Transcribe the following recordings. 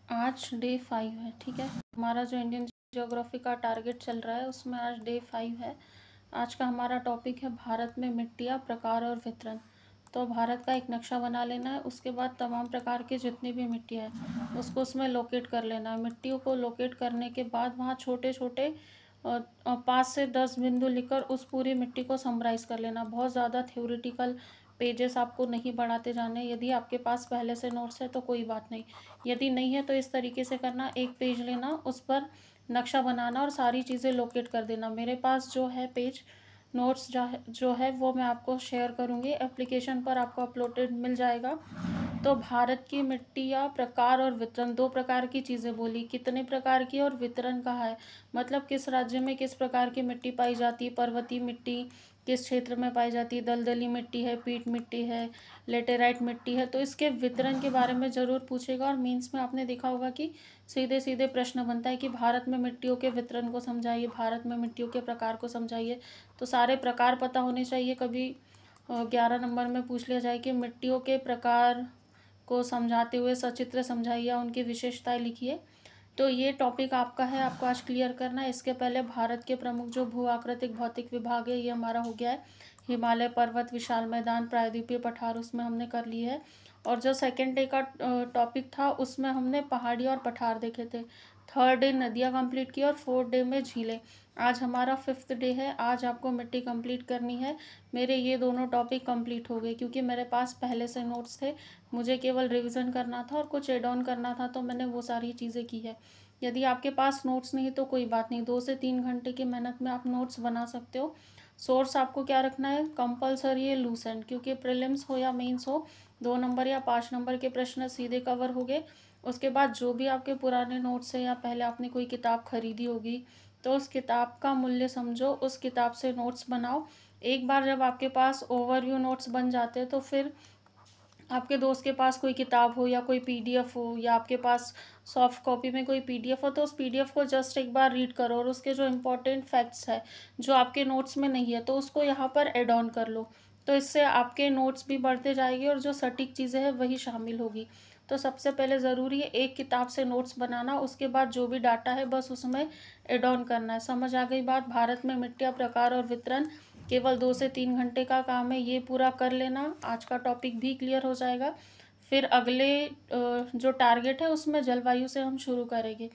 आज डे 5 है, ठीक है। हमारा जो इंडियन ज्योग्राफी का टारगेट चल रहा है उसमें आज डे 5 है। आज का हमारा टॉपिक है भारत में मिट्टियाँ, प्रकार और वितरण। तो भारत का एक नक्शा बना लेना है, उसके बाद तमाम प्रकार की जितनी भी मिट्टियाँ हैं उसको उसमें लोकेट कर लेना है। मिट्टियों को लोकेट करने के बाद वहाँ छोटे छोटे 5 से 10 बिंदु लिखकर उस पूरी मिट्टी को समराइज कर लेना। बहुत ज़्यादा थ्योरेटिकल पेजेस आपको नहीं बढ़ाते जाने। यदि आपके पास पहले से नोट्स है तो कोई बात नहीं, यदि नहीं है तो इस तरीके से करना, एक पेज लेना, उस पर नक्शा बनाना और सारी चीज़ें लोकेट कर देना। मेरे पास जो है पेज नोट्स जो है वो मैं आपको शेयर करूँगी, एप्लीकेशन पर आपको अपलोडेड मिल जाएगा। तो भारत की मिट्टियाँ, प्रकार और वितरण, दो प्रकार की चीज़ें बोली, कितने प्रकार की और वितरण कहा है, मतलब किस राज्य में किस प्रकार की मिट्टी पाई जाती है। पर्वतीय मिट्टी किस क्षेत्र में पाई जाती है, दलदली मिट्टी है, पीट मिट्टी है, लेटेराइट मिट्टी है। तो इसके वितरण के बारे में ज़रूर पूछेगा। और मीन्स में आपने देखा होगा कि सीधे सीधे प्रश्न बनता है कि भारत में मिट्टियों के वितरण को समझाइए, भारत में मिट्टियों के प्रकार को समझाइए। तो सारे प्रकार पता होने चाहिए। कभी 11 नंबर में पूछ लिया जाए कि मिट्टियों के प्रकार को समझाते हुए सचित्र समझाइए, उनकी विशेषताएं लिखिए। तो ये टॉपिक आपका है, आपको आज क्लियर करना है। इसके पहले भारत के प्रमुख जो भू आकृतिक भौतिक विभाग है ये हमारा हो गया है। हिमालय पर्वत, विशाल मैदान, प्रायद्वीपीय पठार, उसमें हमने कर ली है। और जो सेकेंड डे का टॉपिक था उसमें हमने पहाड़ी और पठार देखे थे। थर्ड डे नदियाँ कंप्लीट की और फोर्थ डे में झीलें। आज हमारा 5th डे है। आज आपको मिट्टी कंप्लीट करनी है। मेरे ये दोनों टॉपिक कंप्लीट हो गए क्योंकि मेरे पास पहले से नोट्स थे, मुझे केवल रिवीजन करना था और कुछ एड ऑन करना था, तो मैंने वो सारी चीज़ें की है। यदि आपके पास नोट्स नहीं तो कोई बात नहीं, 2 से 3 घंटे की मेहनत में आप नोट्स बना सकते हो। सोर्स आपको क्या रखना है, कंपलसरी है लूसेंट, क्योंकि प्रीलिम्स हो या मेंस हो 2 नंबर या 5 नंबर के प्रश्न सीधे कवर हो गए। उसके बाद जो भी आपके पुराने नोट्स है या पहले आपने कोई किताब खरीदी होगी तो उस किताब का मूल्य समझो, उस किताब से नोट्स बनाओ। एक बार जब आपके पास ओवरव्यू नोट्स बन जाते हैं तो फिर आपके दोस्त के पास कोई किताब हो या कोई पीडीएफ हो या आपके पास सॉफ्ट कॉपी में कोई पीडीएफ हो तो उस पीडीएफ को जस्ट एक बार रीड करो और उसके जो इम्पोर्टेंट फैक्ट्स है जो आपके नोट्स में नहीं है तो उसको यहाँ पर ऐड ऑन कर लो। तो इससे आपके नोट्स भी बढ़ते जाएंगे और जो सटीक चीज़ें हैं वही शामिल होगी। तो सबसे पहले ज़रूरी है एक किताब से नोट्स बनाना, उसके बाद जो भी डाटा है बस उसमें ऐड ऑन करना है। समझ आ गई बात। भारत में मिट्टियाँ, प्रकार और वितरण केवल 2 से 3 घंटे का काम है, ये पूरा कर लेना, आज का टॉपिक भी क्लियर हो जाएगा। फिर अगले जो टारगेट है उसमें जलवायु से हम शुरू करेंगे।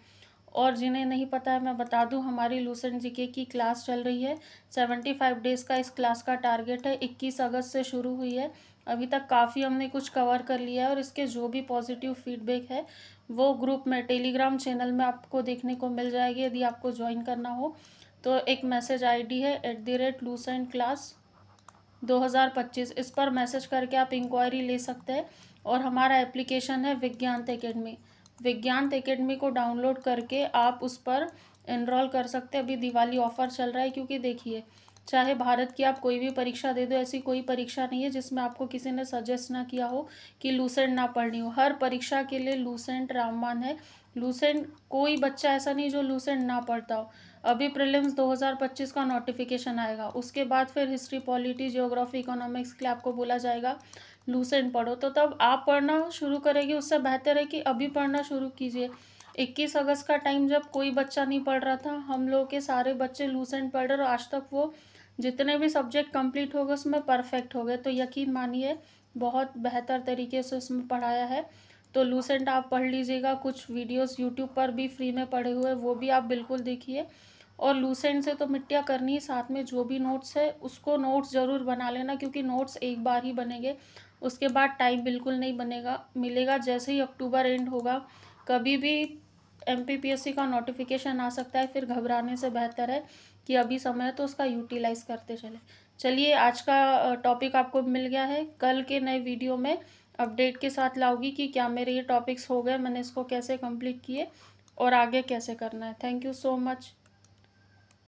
और जिन्हें नहीं पता है मैं बता दूं, हमारी लूसेंट जीके की क्लास चल रही है। 75 डेज़ का इस क्लास का टारगेट है, 21 अगस्त से शुरू हुई है। अभी तक काफ़ी हमने कुछ कवर कर लिया है और इसके जो भी पॉजिटिव फीडबैक है वो ग्रुप में टेलीग्राम चैनल में आपको देखने को मिल जाएगी। यदि आपको ज्वाइन करना हो तो एक मैसेज आईडी है @lucentclass2025, इस पर मैसेज करके आप इंक्वायरी ले सकते हैं। और हमारा एप्लीकेशन है विज्ञान एकेडमी। विज्ञान एकेडमी को डाउनलोड करके आप उस पर एनरोल कर सकते हैं। अभी दिवाली ऑफर चल रहा है, क्योंकि देखिए चाहे भारत की आप कोई भी परीक्षा दे दो, ऐसी कोई परीक्षा नहीं है जिसमें आपको किसी ने सजेस्ट ना किया हो कि लूसेंट ना पढ़नी हो। हर परीक्षा के लिए लूसेंट रामबाण है। लूसेंट कोई बच्चा ऐसा नहीं जो लूसेंट ना पढ़ता हो। अभी प्रीलिम्स 2025 का नोटिफिकेशन आएगा, उसके बाद फिर हिस्ट्री, पॉलिटी, जियोग्राफी, इकोनॉमिक्स के लिए आपको बोला जाएगा लूसेंट पढ़ो, तो तब आप पढ़ना शुरू करेंगे। उससे बेहतर है कि अभी पढ़ना शुरू कीजिए। 21 अगस्त का टाइम जब कोई बच्चा नहीं पढ़ रहा था, हम लोग के सारे बच्चे लूसेंट पढ़ रहे और आज तक वो जितने भी सब्जेक्ट कंप्लीट हो गए उसमें परफेक्ट हो गए। तो यकीन मानिए बहुत बेहतर तरीके से उसमें पढ़ाया है। तो लूसेंट आप पढ़ लीजिएगा। कुछ वीडियोस यूट्यूब पर भी फ्री में पढ़े हुए, वो भी आप बिल्कुल देखिए। और लूसेंट से तो मिट्टियाँ करनी ही, साथ में जो भी नोट्स है उसको नोट्स ज़रूर बना लेना, क्योंकि नोट्स एक बार ही बनेंगे, उसके बाद टाइम बिल्कुल नहीं मिलेगा। जैसे ही अक्टूबर एंड होगा कभी भी एमपीपीएससी का नोटिफिकेशन आ सकता है, फिर घबराने से बेहतर है कि अभी समय है तो उसका यूटिलाइज़ करते चले। चलिए, आज का टॉपिक आपको मिल गया है। कल के नए वीडियो में अपडेट के साथ लाऊंगी कि क्या मेरे ये टॉपिक्स हो गए, मैंने इसको कैसे कंप्लीट किए और आगे कैसे करना है। Thank you so much.